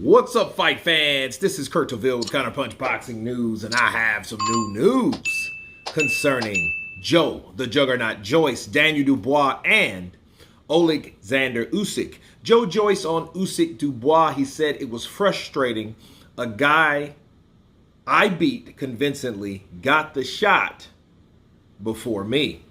What's up, fight fans? This is Kurt Taville with Counterpunch Boxing News, and I have some new news concerning Joe, the Juggernaut Joyce, Daniel Dubois, and Alexander Usyk. Joe Joyce on Usyk-Dubois, he said it was frustrating. A guy I beat convincingly got the shot before me.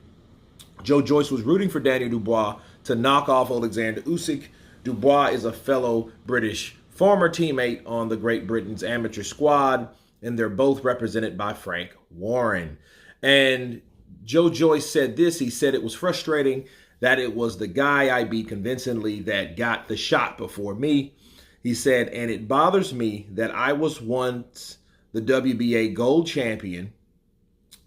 Joe Joyce was rooting for Daniel Dubois to knock off Alexander Usyk. Dubois is a fellow British former teammate on the Great Britain's amateur squad, and they're both represented by Frank Warren. And Joe Joyce said this. He said it was frustrating that it was the guy I beat convincingly that got the shot before me. He said, and it bothers me that I was once the WBA gold champion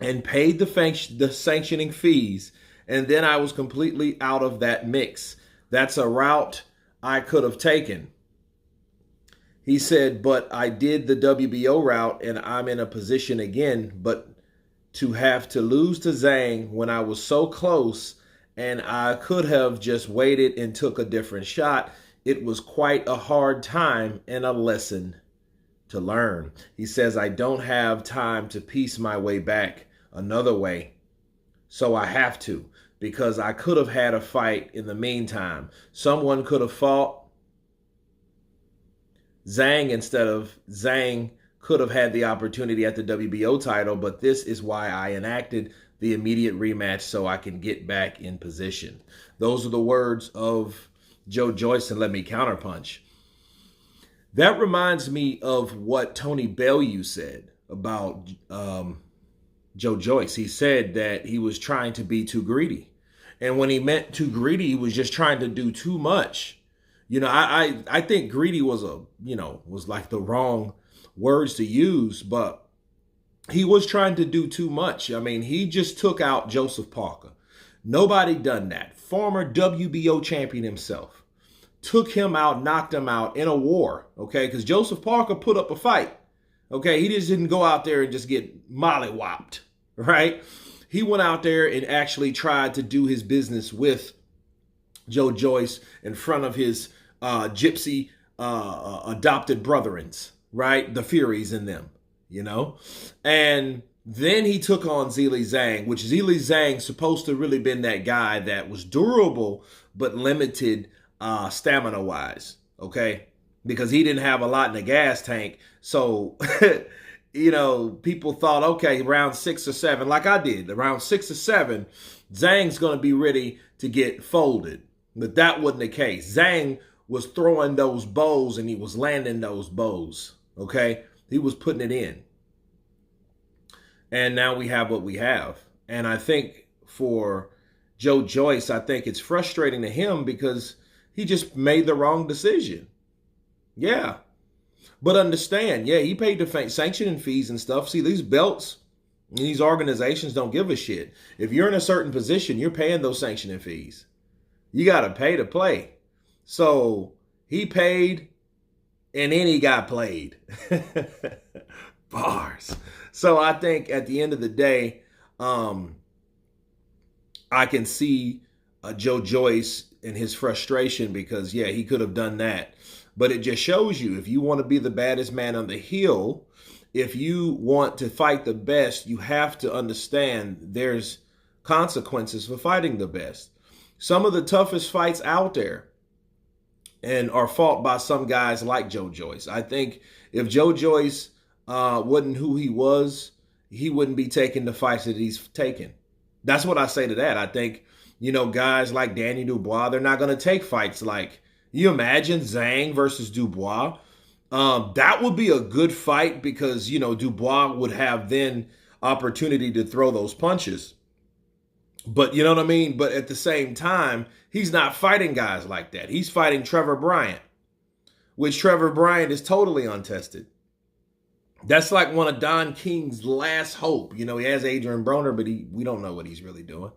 and paid the sanctioning fees, and then I was completely out of that mix. That's a route I could have taken. He said, but I did the WBO route and I'm in a position again, but to have to lose to Zhang when I was so close and I could have just waited and took a different shot, it was quite a hard time and a lesson to learn. He says, I don't have time to piece my way back another way, so I have to, because I could have had a fight in the meantime. Someone could have fought Zhang instead of Zhang could have had the opportunity at the WBO title, but this is why I enacted the immediate rematch so I can get back in position. Those are the words of Joe Joyce, and let me counterpunch. That reminds me of what Tony Bellew said about Joe Joyce. He said that he was trying to be too greedy. And when he meant too greedy, he was just trying to do too much. You know, I think greedy was was like the wrong words to use, but he was trying to do too much. I mean, he just took out Joseph Parker. Nobody done that. Former WBO champion himself. Took him out, knocked him out in a war, okay? Because Joseph Parker put up a fight, okay? He just didn't go out there and just get mollywopped, right? He went out there and actually tried to do his business with Joe Joyce in front of his gypsy adopted brethrens, right? The Furies in them, you know? And then he took on Zhilei Zhang, which Zhilei Zhang supposed to really been that guy that was durable but limited stamina-wise, okay? Because he didn't have a lot in the gas tank. So, you know, people thought, okay, round 6 or 7, like I did, around 6 or 7, Zhang's going to be ready to get folded. But that wasn't the case. Zhang was throwing those bows and he was landing those bows, okay? He was putting it in. And now we have what we have. And I think for Joe Joyce, I think it's frustrating to him because he just made the wrong decision. Yeah. But understand, yeah, he paid the sanctioning fees and stuff. See, these belts and these organizations don't give a shit. If you're in a certain position, you're paying those sanctioning fees. You got to pay to play. So he paid and then he got played. Bars. So I think at the end of the day, I can see Joe Joyce and his frustration because, yeah, he could have done that. But it just shows you, if you want to be the baddest man on the hill, if you want to fight the best, you have to understand there's consequences for fighting the best. Some of the toughest fights out there and are fought by some guys like Joe Joyce. I think if Joe Joyce wasn't who he was, he wouldn't be taking the fights that he's taken. That's what I say to that. I think, you know, guys like Daniel Dubois, they're not going to take fights like, you imagine Zhang versus Dubois? That would be a good fight because, you know, Dubois would have then opportunity to throw those punches. But you know what I mean? But at the same time, he's not fighting guys like that. He's fighting Trevor Bryant, which Trevor Bryant is totally untested. That's like one of Don King's last hope. You know, he has Adrian Broner, but we don't know what he's really doing,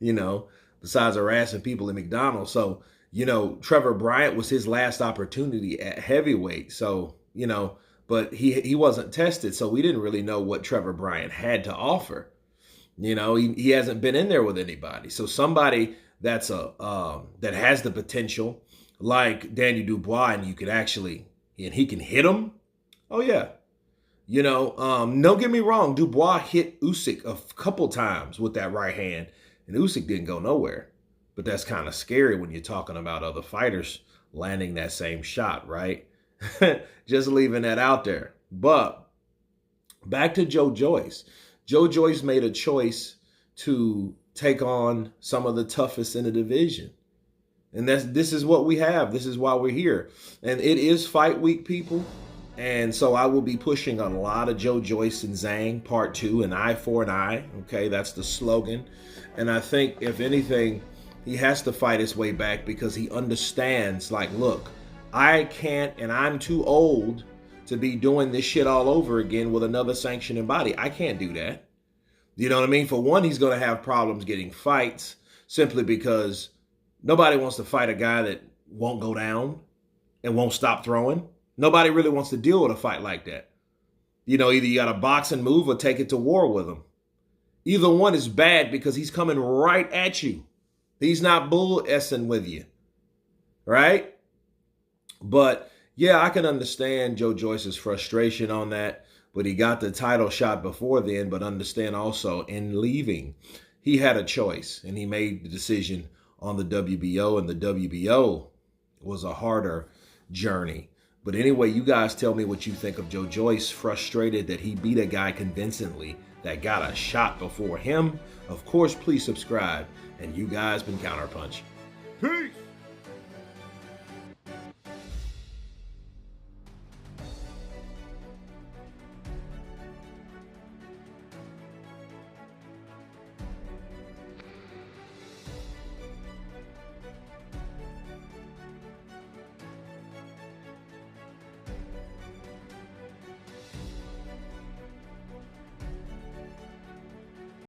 you know, besides harassing people at McDonald's. So, you know, Trevor Bryant was his last opportunity at heavyweight. So, you know, but he wasn't tested. So we didn't really know what Trevor Bryant had to offer. You know, he hasn't been in there with anybody. So somebody that's that has the potential, like Daniel Dubois, and you could actually and he can hit him. Oh yeah. Don't get me wrong. Dubois hit Usyk a couple times with that right hand, and Usyk didn't go nowhere. But that's kind of scary when you're talking about other fighters landing that same shot, right? Just leaving that out there. But back to Joe Joyce. Joe Joyce made a choice to take on some of the toughest in the division. And this is what we have. This is why we're here. And it is fight week, people. And so I will be pushing a lot of Joe Joyce and Zhang part 2, an eye for an eye. Okay, that's the slogan. And I think, if anything, he has to fight his way back because he understands, like, look, I can't, and I'm too old to be doing this shit all over again with another sanctioning body. I can't do that. You know what I mean? For one, he's going to have problems getting fights simply because nobody wants to fight a guy that won't go down and won't stop throwing. Nobody really wants to deal with a fight like that. Either you got to box and move or take it to war with him. Either one is bad because he's coming right at you. He's not bull-essing with you, right? But, yeah, I can understand Joe Joyce's frustration on that, but he got the title shot before then. But understand also, in leaving, he had a choice, and he made the decision on the WBO, and the WBO was a harder journey. But anyway, you guys tell me what you think of Joe Joyce, frustrated that he beat a guy convincingly that got a shot before him. Of course, please subscribe. And you guys been Counterpunch.